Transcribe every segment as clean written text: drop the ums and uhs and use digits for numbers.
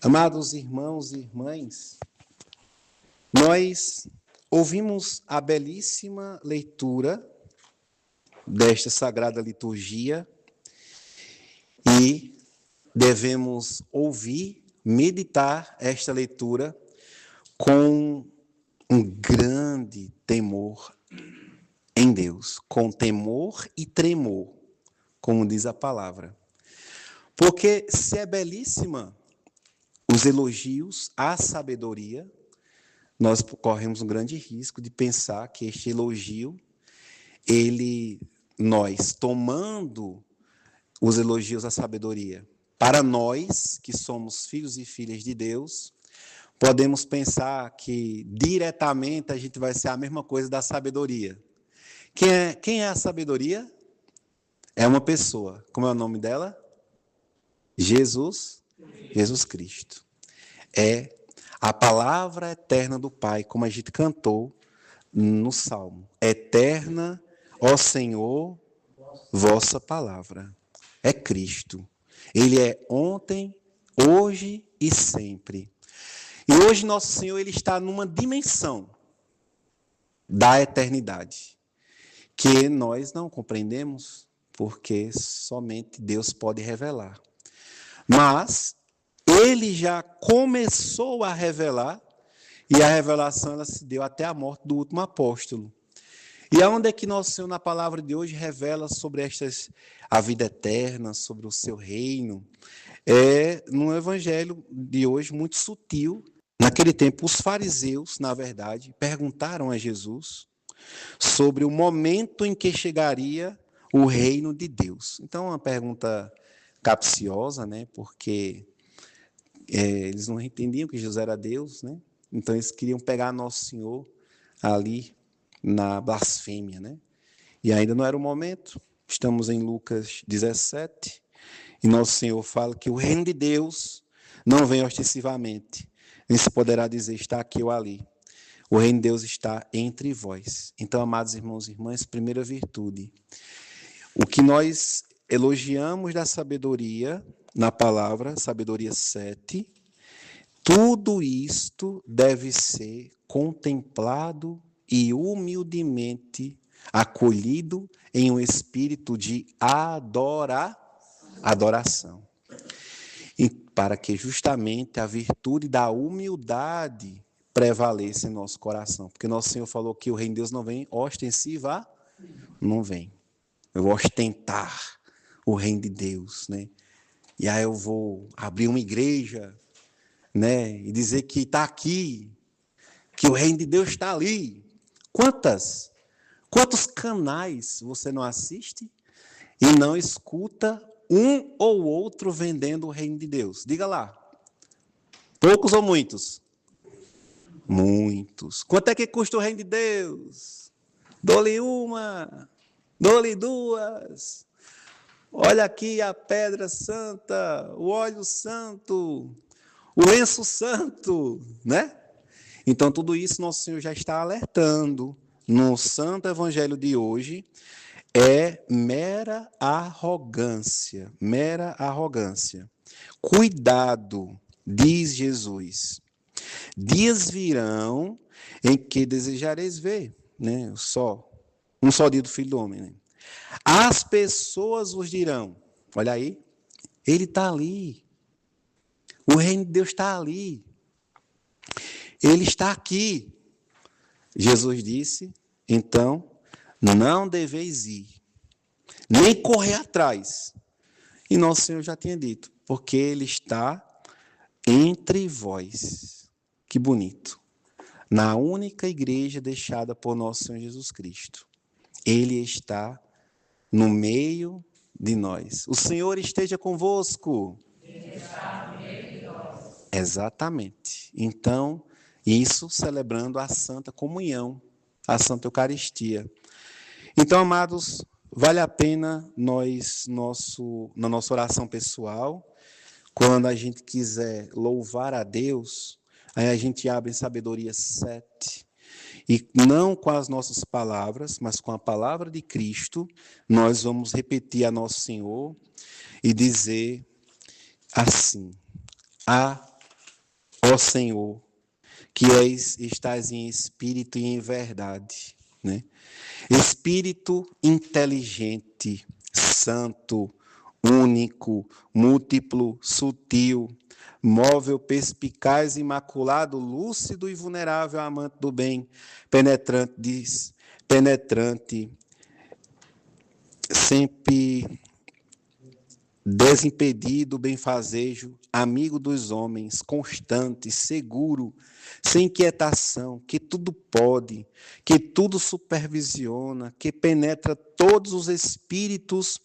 Amados irmãos e irmãs, nós ouvimos a belíssima leitura desta sagrada liturgia e devemos ouvir, meditar esta leitura com um grande temor em Deus, com temor e tremor, como diz a palavra. Porque se é belíssima os elogios à sabedoria, nós corremos um grande risco de pensar que este elogio, nós tomando os elogios à sabedoria, para nós que somos filhos e filhas de Deus, podemos pensar que diretamente a gente vai ser a mesma coisa da sabedoria. Quem é a sabedoria? É uma pessoa. Como é o nome dela? Jesus Cristo. É a palavra eterna do Pai, como a gente cantou no Salmo. Eterna, ó Senhor, vossa palavra. É Cristo. Ele é ontem, hoje e sempre. E hoje nosso Senhor ele está numa dimensão da eternidade que nós não compreendemos, porque somente Deus pode revelar. Mas ele já começou a revelar, e a revelação ela se deu até a morte do último apóstolo. E aonde é que nosso Senhor, na palavra de hoje, revela sobre a vida eterna, sobre o seu reino? É num evangelho de hoje muito sutil. Naquele tempo, os fariseus, na verdade, perguntaram a Jesus sobre o momento em que chegaria o reino de Deus. Então, uma pergunta capciosa, né? Porque eles não entendiam que Jesus era Deus, né? Então, eles queriam pegar Nosso Senhor ali na blasfêmia, né? E ainda não era o momento. Estamos em Lucas 17, e Nosso Senhor fala que o reino de Deus não vem ostensivamente, nem se poderá dizer está aqui ou ali. O reino de Deus está entre vós. Então, amados irmãos e irmãs, primeira virtude. O que nós elogiamos da sabedoria, na palavra, sabedoria 7, tudo isto deve ser contemplado e humildemente acolhido em um espírito de adoração. E para que justamente a virtude da humildade prevaleça em nosso coração. Porque nosso Senhor falou que o reino de Deus não vem ostensiva, não vem. Eu vou ostentar o reino de Deus, né? E aí eu vou abrir uma igreja, né? E dizer que está aqui, que o reino de Deus está ali. Quantos canais você não assiste e não escuta um ou outro vendendo o reino de Deus? Diga lá. Poucos ou muitos? Muitos. Quanto é que custa o reino de Deus? Dou-lhe uma, dou-lhe duas. Olha aqui a pedra santa, o óleo santo, o lenço santo, né? Então, tudo isso nosso Senhor já está alertando no Santo Evangelho de hoje. É mera arrogância, mera arrogância. Cuidado, diz Jesus. Dias virão em que desejareis ver, né? Um só dia do Filho do Homem, né? As pessoas vos dirão, olha aí, ele está ali. O reino de Deus está ali. Ele está aqui. Jesus disse, então, não deveis ir, nem correr atrás. E nosso Senhor já tinha dito, porque ele está entre vós. Que bonito. Na única igreja deixada por nosso Senhor Jesus Cristo. Ele está no meio de nós. O Senhor esteja convosco. Ele está no meio de nós. Exatamente. Então, isso celebrando a Santa Comunhão, a Santa Eucaristia. Então, amados, vale a pena na nossa oração pessoal, quando a gente quiser louvar a Deus, aí a gente abre em Sabedoria 7, e não com as nossas palavras, mas com a palavra de Cristo, nós vamos repetir a Nosso Senhor e dizer assim: ó Senhor, que estás em espírito e em verdade, né? Espírito inteligente, santo, único, múltiplo, sutil, móvel, perspicaz, imaculado, lúcido e vulnerável, amante do bem, penetrante, sempre desimpedido, benfazejo, amigo dos homens, constante, seguro, sem inquietação, que tudo pode, que tudo supervisiona, que penetra todos os espíritos,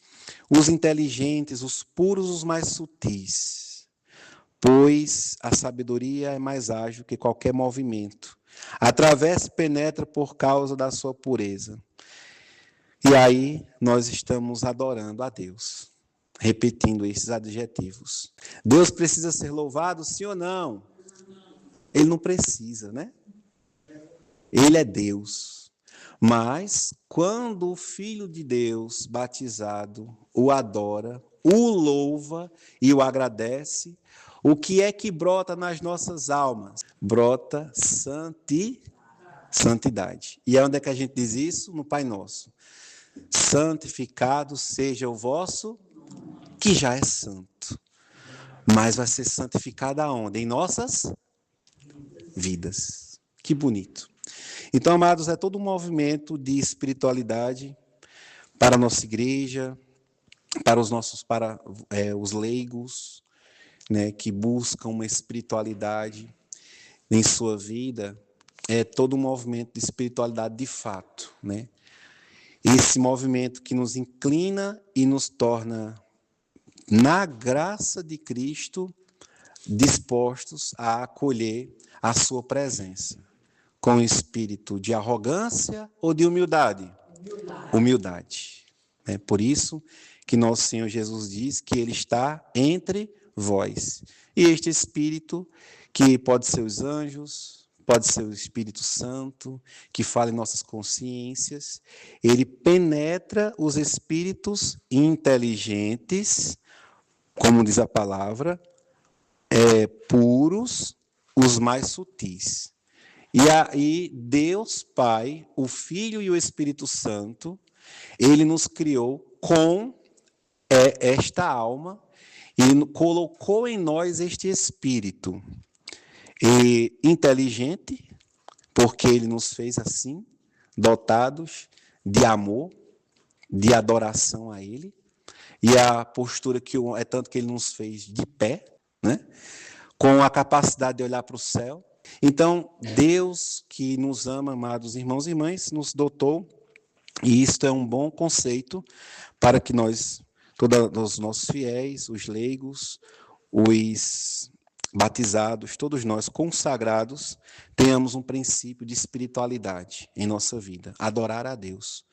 os inteligentes, os puros, os mais sutis. Pois a sabedoria é mais ágil que qualquer movimento. Atravessa e penetra por causa da sua pureza. E aí nós estamos adorando a Deus, repetindo esses adjetivos. Deus precisa ser louvado, sim ou não? Ele não precisa, né? Ele é Deus. Mas, quando o Filho de Deus, batizado, o adora, o louva e o agradece, o que é que brota nas nossas almas? Brota santidade. E onde é que a gente diz isso? No Pai Nosso. Santificado seja o vosso, que já é santo. Mas vai ser santificado aonde? Em nossas vidas. Que bonito. Então, amados, é todo um movimento de espiritualidade para a nossa igreja, para os leigos, né, que buscam uma espiritualidade em sua vida. É todo um movimento de espiritualidade de fato, né? Esse movimento que nos inclina e nos torna, na graça de Cristo, dispostos a acolher a sua presença, com espírito de arrogância ou de humildade? Humildade. É por isso que nosso Senhor Jesus diz que Ele está entre vós. E este espírito, que pode ser os anjos, pode ser o Espírito Santo, que fala em nossas consciências, ele penetra os espíritos inteligentes, como diz a palavra, puros, os mais sutis. E aí, Deus Pai, o Filho e o Espírito Santo, ele nos criou com esta alma e colocou em nós este espírito inteligente, porque ele nos fez assim, dotados de amor, de adoração a ele, e a postura que é tanto que ele nos fez de pé, né? Com a capacidade de olhar para o céu. Então, Deus que nos ama, amados irmãos e irmãs, nos dotou, e isto é um bom conceito para que nós, todos os nossos fiéis, os leigos, os batizados, todos nós consagrados, tenhamos um princípio de espiritualidade em nossa vida, adorar a Deus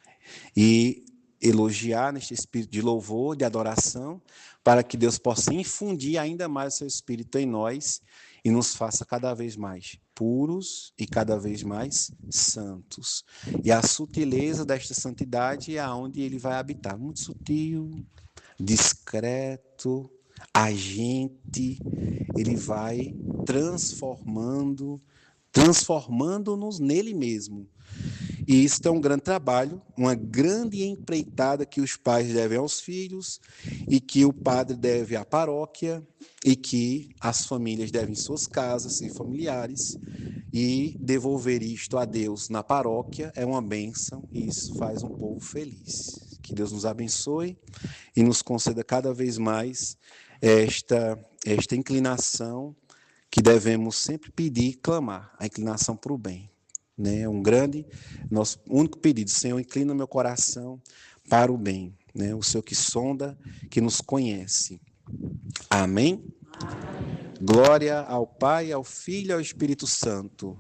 e elogiar neste espírito de louvor, de adoração, para que Deus possa infundir ainda mais o seu espírito em nós e nos faça cada vez mais puros e cada vez mais santos. E a sutileza desta santidade é aonde ele vai habitar, muito sutil, discreto, agente, ele vai transformando-nos nele mesmo. E isso é um grande trabalho, uma grande empreitada que os pais devem aos filhos, e que o padre deve à paróquia, e que as famílias devem suas casas e familiares, e devolver isto a Deus na paróquia é uma bênção, e isso faz um povo feliz. Que Deus nos abençoe e nos conceda cada vez mais esta inclinação que devemos sempre pedir e clamar, a inclinação para o bem. Né? Nosso único pedido: Senhor, inclina meu coração para o bem. Né? O Senhor que sonda, que nos conhece. Amém? Amém. Glória ao Pai, ao Filho e ao Espírito Santo.